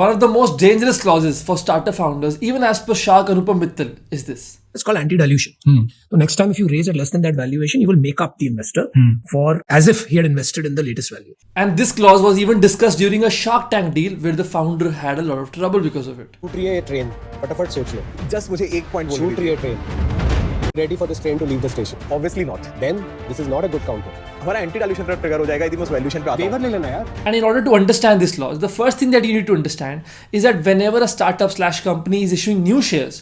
One of the most dangerous clauses for startup founders, even as per Shark Anupam Mittal, is this. It's called anti-dilution. So next time if you raise at less than that valuation, you will make up the investor for as if he had invested in the latest value. And this clause was even discussed during a Shark Tank deal where the founder had a lot of trouble because of it. छूट रही है ये train, फटाफट सोच लो. Just मुझे एक point छूट रही है train. Ready for this train to leave the station? Obviously not. Then this is not a good counter. हमारा एंटी डाइल्यूशन ट्रैप ट्रिगर हो जाएगा यदि मैं उस वैल्यूएशन पे आता हूं. Waiver ले लेना यार. And in order to understand this clause, the first thing that you need to understand is that whenever a startup / company is issuing new shares,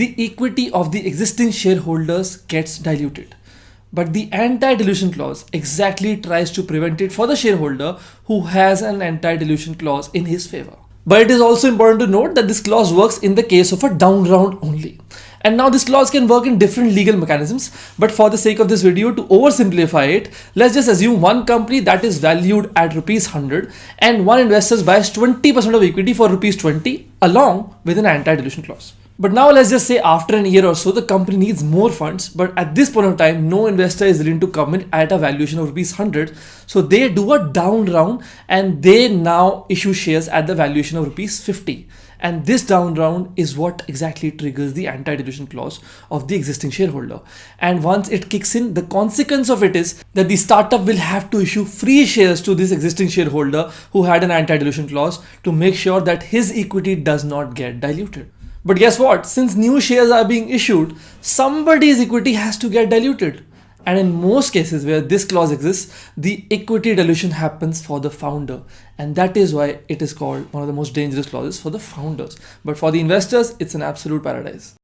the equity of the existing shareholders gets diluted. But the anti-dilution clause exactly tries to prevent it for the shareholder who has an anti-dilution clause in his favor. But it is also important to note that this clause works in the case of a down round only. And now this clause can work in different legal mechanisms, but for the sake of this video, to oversimplify it, let's just assume one company that is valued at rupees 100 and one investor buys 20% of equity for rupees 20 along with an anti-dilution clause. But now let's just say after an year or so, the company needs more funds, but at this point of time, no investor is willing to come in at a valuation of rupees 100. So they do a down round and they now issue shares at the valuation of rupees 50. And this down round is what exactly triggers the anti-dilution clause of the existing shareholder. And once it kicks in, the consequence of it is that the startup will have to issue free shares to this existing shareholder who had an anti-dilution clause to make sure that his equity does not get diluted. But guess what? Since new shares are being issued, somebody's equity has to get diluted. And in most cases where this clause exists, the equity dilution happens for the founder. And that is why it is called one of the most dangerous clauses for the founders. But for the investors, it's an absolute paradise.